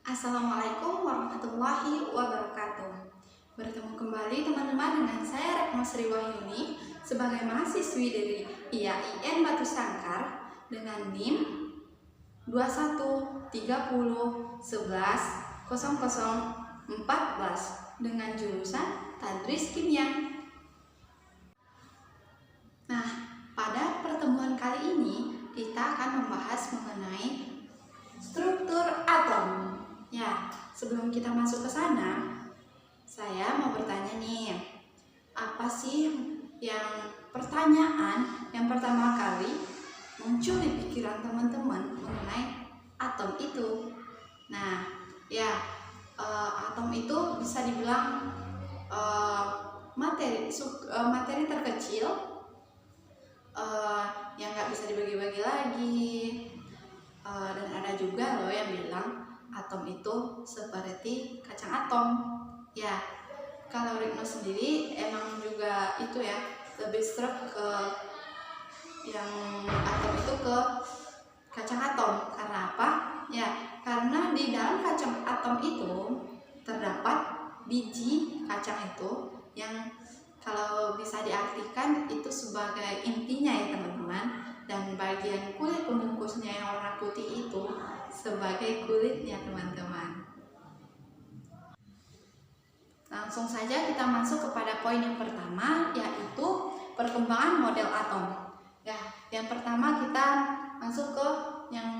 Assalamualaikum warahmatullahi wabarakatuh. Bertemu kembali teman-teman dengan saya Retno Sri Wahyuni sebagai mahasiswi dari IAIN Batu Sangkar dengan NIM 2130110014 dengan jurusan Tadris Kimia. Nah, pada pertemuan kali ini kita akan membahas mengenai struktur atom. Ya, sebelum kita masuk ke sana, saya mau bertanya nih, apa sih yang pertanyaan yang pertama kali muncul di pikiran teman-teman mengenai atom itu? Nah, ya, atom itu bisa dibilang materi terkecil yang nggak bisa dibagi-bagi lagi, dan ada juga loh yang bilang atom itu seperti kacang atom. Ya, kalau Retno sendiri emang juga itu ya, lebih struck ke yang atom itu ke kacang atom. Karena apa? Ya, karena di dalam kacang atom itu terdapat biji kacang itu yang kalau bisa diartikan itu sebagai intinya ya teman-teman, dan bagian kulit pembungkusnya yang warna putih itu sebagai kulitnya teman-teman. Langsung saja kita masuk kepada poin yang pertama, yaitu perkembangan model atom. Ya, yang pertama kita masuk ke yang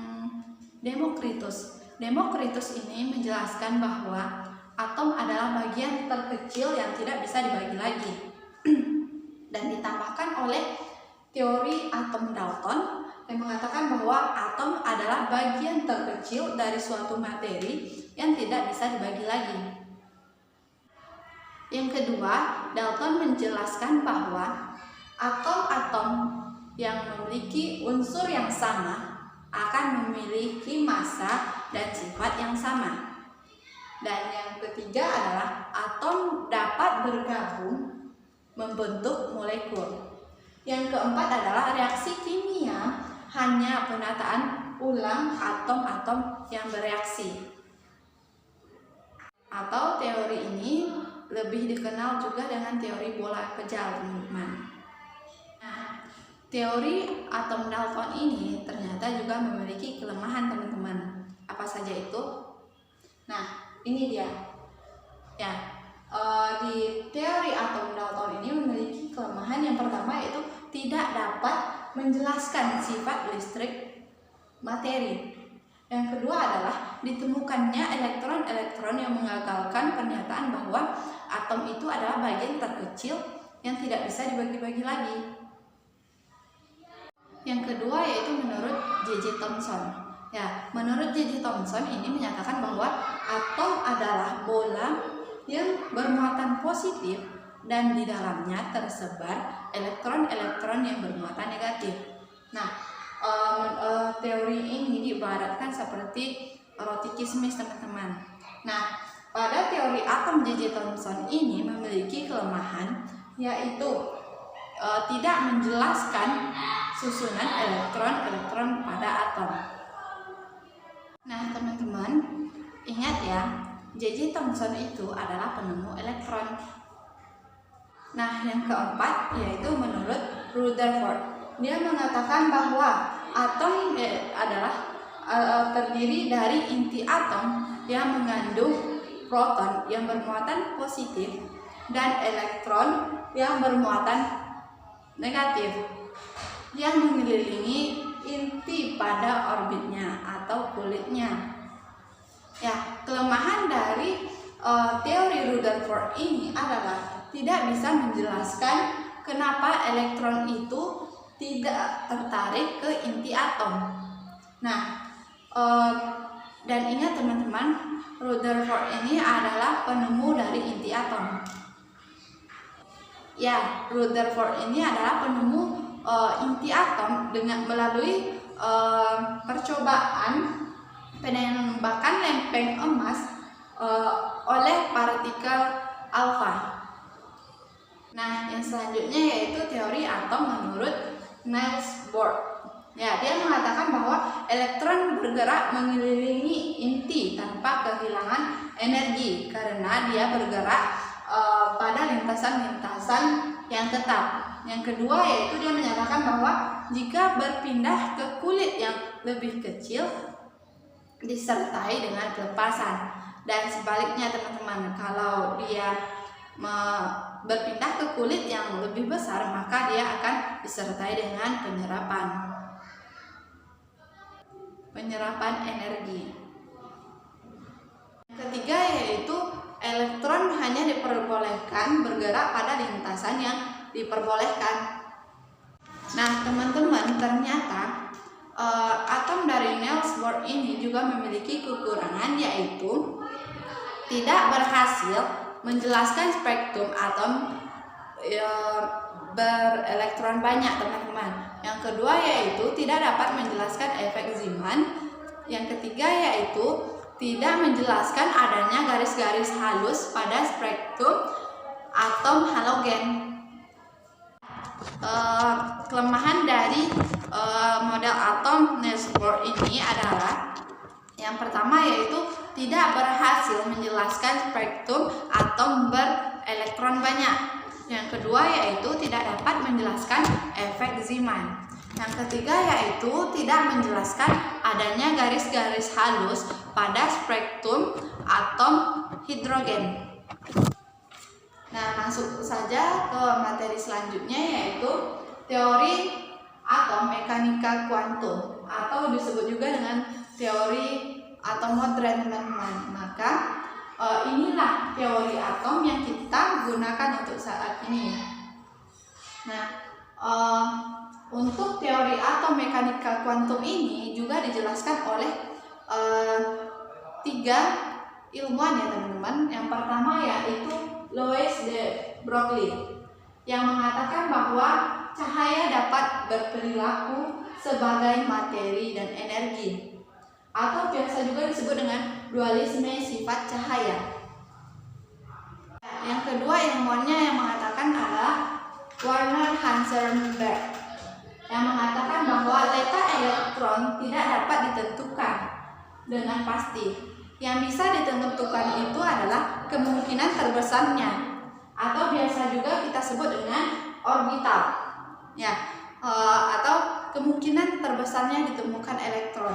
Demokritus. Demokritus ini menjelaskan bahwa atom adalah bagian terkecil yang tidak bisa dibagi lagi. Dan ditambahkan oleh teori atom Dalton yang mengatakan bahwa atom adalah bagian terkecil dari suatu materi yang tidak bisa dibagi lagi. Yang kedua, Dalton menjelaskan bahwa atom-atom yang memiliki unsur yang sama akan memiliki massa dan sifat yang sama. Dan yang ketiga adalah atom dapat bergabung membentuk molekul. Yang keempat adalah reaksi kimia hanya penataan ulang atom-atom yang bereaksi. Atau teori ini lebih dikenal juga dengan teori bola kejal, teman-teman. Nah, teori atom Dalton ini ternyata juga memiliki kelemahan, teman-teman. Apa saja itu? Nah, ini dia. Ya, di teori atom Dalton ini memiliki kelemahan yang pertama, yaitu tidak dapat menjelaskan sifat listrik materi. Yang kedua adalah ditemukannya elektron-elektron yang mengagalkan pernyataan bahwa atom itu adalah bagian terkecil yang tidak bisa dibagi-bagi lagi. Yang kedua yaitu menurut J.J. Thomson. Ya, menurut J.J. Thomson ini menyatakan bahwa atom adalah bola yang bermuatan positif dan di dalamnya tersebar elektron-elektron yang bermuatan negatif. Nah, teori ini diibaratkan seperti roti kismis, teman-teman. Nah, pada teori atom J.J. Thomson ini memiliki kelemahan, yaitu tidak menjelaskan susunan elektron-elektron pada atom. Nah, teman-teman, ingat ya, J.J. Thomson itu adalah penemu elektron. Nah, yang keempat yaitu menurut Rutherford. Dia mengatakan bahwa atom adalah terdiri dari inti atom yang mengandung proton yang bermuatan positif dan elektron yang bermuatan negatif yang mengelilingi inti pada orbitnya atau kulitnya. Ya, kelemahan dari teori Rutherford ini adalah tidak bisa menjelaskan kenapa elektron itu tidak tertarik ke inti atom. Nah, dan ingat teman-teman, Rutherford ini adalah penemu dari inti atom. Ya, Rutherford ini adalah penemu inti atom dengan melalui percobaan penembakan lempeng emas oleh partikel alfa. Nah, yang selanjutnya yaitu teori atom menurut Niels Bohr. Ya, dia mengatakan bahwa elektron bergerak mengelilingi inti tanpa bilangan energi karena dia bergerak pada lintasan-lintasan yang tetap. Yang kedua yaitu dia menyatakan bahwa jika berpindah ke kulit yang lebih kecil disertai dengan pelepasan. Dan sebaliknya teman-teman, kalau dia berpindah ke kulit yang lebih besar maka dia akan disertai dengan penyerapan energi. Ketiga yaitu elektron hanya diperbolehkan bergerak pada lintasan yang diperbolehkan. Nah teman-teman, ternyata atom dari Niels Bohr ini juga memiliki kekurangan, yaitu tidak berhasil menjelaskan spektrum atom berelektron banyak teman-teman. Yang kedua yaitu tidak dapat menjelaskan efek Zeeman. Yang ketiga yaitu tidak menjelaskan adanya garis-garis halus pada spektrum atom halogen. Kelemahan dari model atom Niels Bohr ini adalah yang pertama yaitu tidak berhasil menjelaskan spektrum atom berelektron banyak. Yang kedua yaitu tidak dapat menjelaskan efek Zeeman. Yang ketiga yaitu tidak menjelaskan adanya garis-garis halus pada spektrum atom hidrogen. Nah, masuk saja ke materi selanjutnya yaitu teori atom mekanika kuantum atau disebut juga dengan teori atom modern teman-teman. Maka inilah teori atom yang kita gunakan untuk saat ini. Nah, untuk teori atom mekanika kuantum ini juga dijelaskan oleh 3 ilmuwan ya teman-teman. Yang pertama yaitu Louis de Broglie yang mengatakan bahwa cahaya dapat berperilaku sebagai materi dan energi, atau biasa juga disebut dengan dualisme sifat cahaya. Yang kedua ilmuwannya yang mengatakan adalah Werner Heisenberg yang mengatakan bahwa letak elektron tidak dapat ditentukan dengan pasti. Yang bisa ditentukan itu adalah kemungkinan terbesarnya, atau biasa juga kita sebut dengan orbital, ya, atau kemungkinan terbesarnya ditemukan elektron.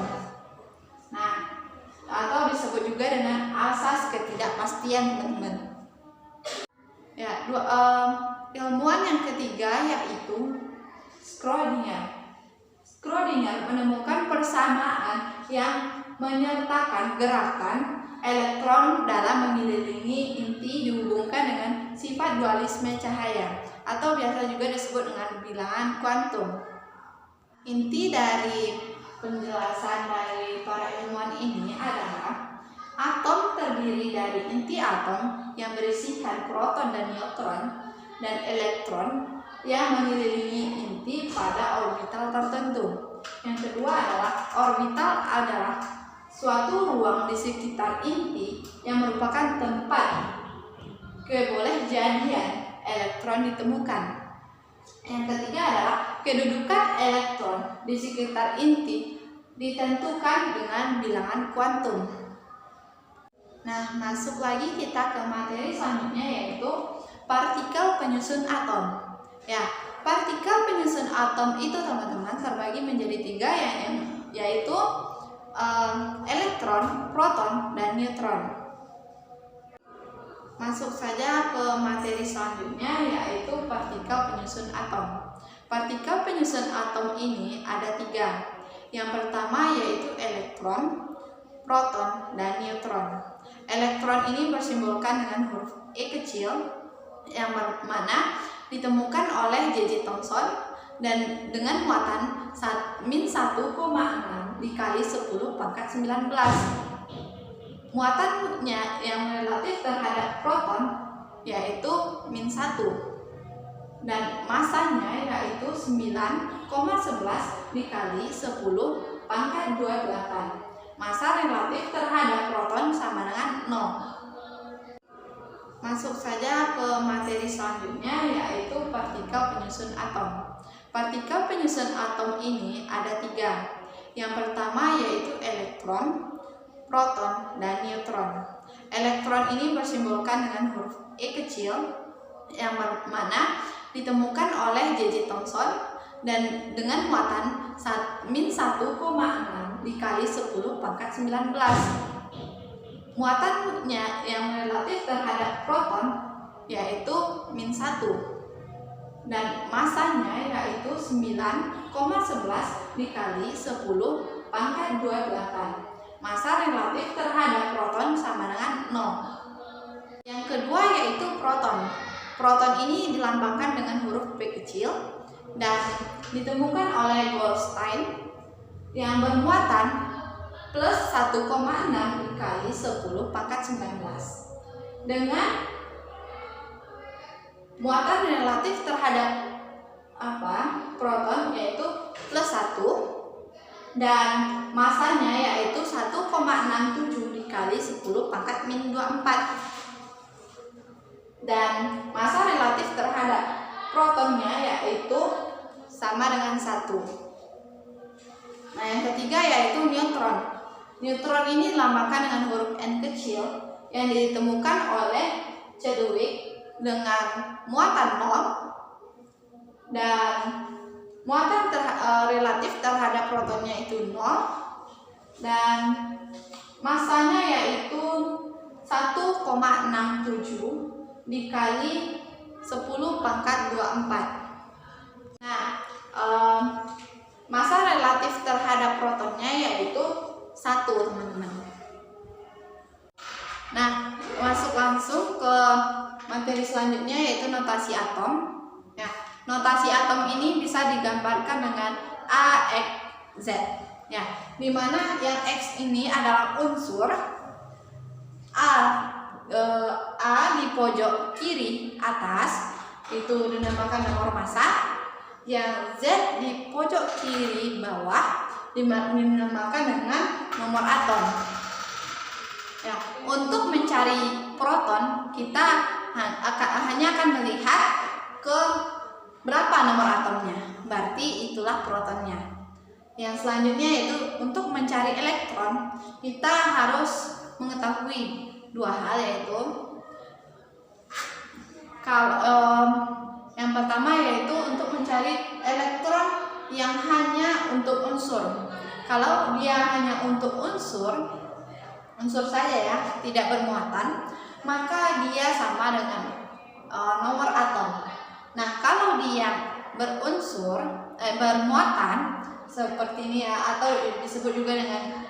Nah, atau disebut juga dengan asas ketidakpastian teman-teman. Ya, ilmuwan yang ketiga yaitu Schrödinger menemukan persamaan yang menyertakan gerakan elektron dalam mengelilingi inti dihubungkan dengan sifat dualisme cahaya, atau biasa juga disebut dengan bilangan kuantum. Inti dari penjelasan dari para ilmuwan ini adalah atom terdiri dari inti atom yang berisikan proton dan neutron dan elektron yang mengelilingi inti pada orbital tertentu. Yang kedua adalah orbital adalah suatu ruang di sekitar inti yang merupakan tempat kebolehjadian elektron ditemukan. Yang ketiga adalah kedudukan elektron di sekitar inti ditentukan dengan bilangan kuantum. Nah, masuk lagi kita ke materi selanjutnya yaitu partikel penyusun atom. Ya, partikel penyusun atom itu teman-teman terbagi menjadi 3 yaitu elektron, proton, dan neutron. Masuk saja ke materi selanjutnya yaitu partikel penyusun atom. Partikel penyusun atom ini ada 3. Yang pertama yaitu elektron, proton, dan neutron. Elektron ini bersimbolkan dengan huruf E kecil yang mana ditemukan oleh J.J. Thomson dan dengan muatan min 1,6 dikali 10 pangkat 19. Muatannya yang relatif terhadap proton yaitu min 1 dan masanya yaitu 9,11 dikali 10 pangkat 28. Massa relatif terhadap proton sama dengan 0. Masuk saja ke materi selanjutnya yaitu partikel penyusun atom. Partikel penyusun atom ini ada 3. Yang pertama yaitu elektron, proton, dan neutron. Elektron ini bersimbolkan dengan huruf E kecil yang mana ditemukan oleh J.J. Thomson dan dengan muatan min 1,6 dikali 10 pangkat 19. Muatannya yang relatif terhadap proton yaitu min 1 dan masanya yaitu 9,11 dikali 10 pangkat 28. Masa relatif terhadap proton sama dengan 0. Yang kedua yaitu proton. Proton ini dilambangkan dengan huruf P kecil dan ditemukan oleh Goldstein yang bermuatan plus 1,6 dikali 10 pangkat 19 dengan muatan relatif terhadap proton yaitu plus 1 dan masanya yaitu 1,67 dikali 10 pangkat min 24 dan masa relatif terhadap protonnya yaitu sama dengan 1. Nah, yang ketiga yaitu neutron. Neutron ini dilambangkan dengan huruf N kecil yang ditemukan oleh Chadwick dengan muatan 0 dan muatan relatif terhadap protonnya itu 0 dan masanya yaitu 1,67 dikali 10 pangkat 24. Nah, masa relatif terhadap protonnya yaitu 1, teman-teman. Nah, masuk langsung ke materi selanjutnya yaitu notasi atom. Ya, notasi atom ini bisa digambarkan dengan A, X, Z. Ya, dimana yang X ini adalah unsur A di pojok kiri atas itu dinamakan nomor massa, yang Z di pojok kiri bawah dinamakan dengan nomor atom. Ya, untuk mencari proton kita hanya akan melihat ke berapa nomor atomnya, berarti itulah protonnya. Yang selanjutnya yaitu untuk mencari elektron kita harus mengetahui dua hal yaitu yang pertama yaitu untuk mencari elektron yang hanya untuk unsur. Kalau dia hanya untuk unsur saja ya, tidak bermuatan, maka dia sama dengan nomor atom. Nah, kalau dia bermuatan seperti ini ya, atau disebut juga dengan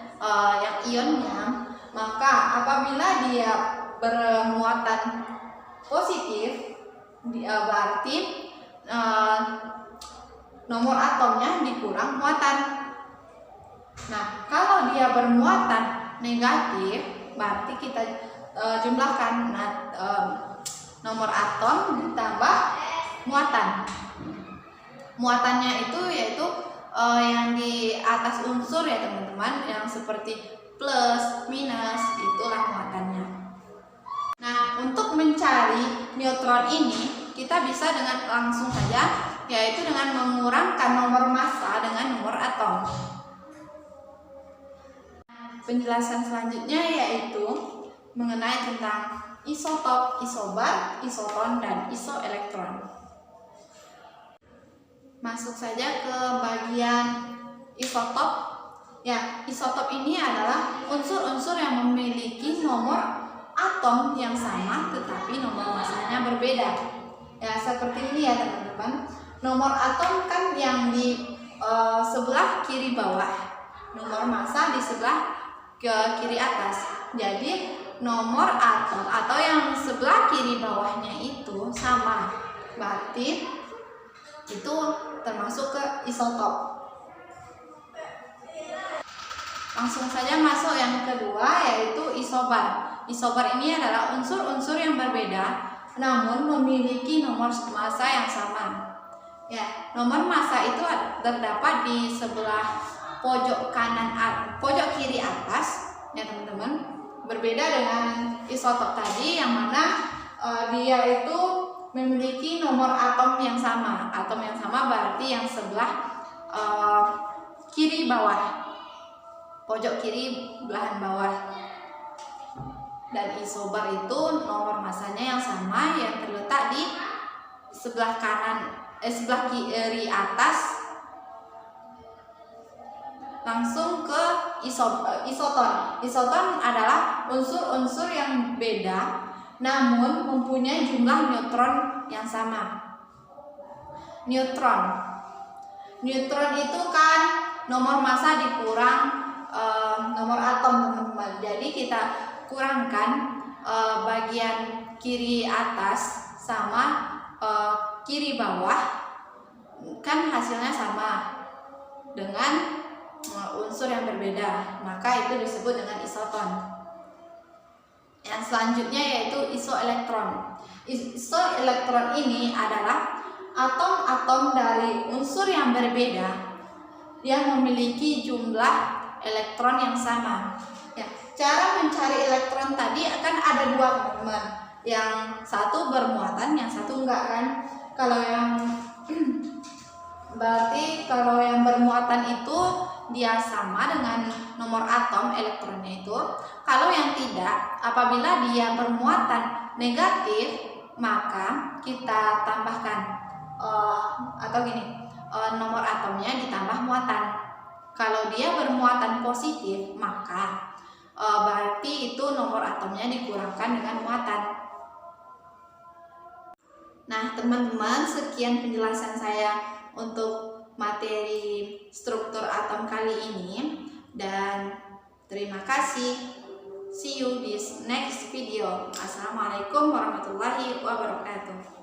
yang ionnya, maka apabila dia bermuatan positif, berarti nomor atomnya dikurang muatan. Nah, kalau dia bermuatan negatif, berarti kita jumlahkan nomor atom ditambah muatan. Muatannya itu yaitu yang di atas unsur ya teman-teman, yang seperti plus, minus, itulah muatannya. Nah, untuk mencari neutron ini kita bisa dengan langsung saja, yaitu dengan mengurangkan nomor massa dengan nomor atom. Penjelasan selanjutnya yaitu mengenai tentang isotop, isobar, isoton, dan isoelektron. Masuk saja ke bagian isotop. Ya, isotop ini adalah unsur-unsur yang memiliki nomor atom yang sama tetapi nomor massanya berbeda. Ya, seperti ini ya teman-teman. Nomor atom kan yang di sebelah kiri bawah, nomor massa di sebelah kiri atas. Jadi nomor atom atau yang sebelah kiri bawahnya itu sama, berarti itu termasuk ke isotop. Langsung saja masuk yang kedua yaitu isobar. Isobar ini adalah unsur-unsur yang berbeda namun memiliki nomor massa yang sama. Ya, nomor massa itu terdapat di sebelah pojok kiri atas ya teman-teman. Berbeda dengan isotop tadi yang mana dia itu memiliki nomor atom yang sama. Atom yang sama berarti yang sebelah kiri bawah. pojok kiri belahan bawah. Dan isobar itu nomor masanya yang sama yang terletak di sebelah kiri atas, langsung ke isoton. Isoton adalah unsur-unsur yang beda namun mempunyai jumlah neutron yang sama. Neutron itu kan nomor massa dikurang nomor atom, teman-teman. Jadi kita kurangkan bagian kiri atas sama kiri bawah, kan hasilnya sama dengan unsur yang berbeda, maka itu disebut dengan isoton. Yang selanjutnya yaitu isoelektron. Isoelektron ini adalah atom-atom dari unsur yang berbeda yang memiliki jumlah elektron yang sama. Ya, cara mencari elektron tadi akan ada dua, teman-teman. Yang satu bermuatan, yang satu enggak kan? Berarti kalau yang bermuatan itu dia sama dengan nomor atom elektronnya itu. Kalau yang tidak, apabila dia bermuatan negatif, maka kita tambahkan nomor atomnya ditambah muatan. Kalau dia bermuatan positif, maka berarti itu nomor atomnya dikurangkan dengan muatan. Nah, teman-teman, sekian penjelasan saya untuk materi struktur atom kali ini, dan terima kasih. See you di next video. Assalamualaikum warahmatullahi wabarakatuh.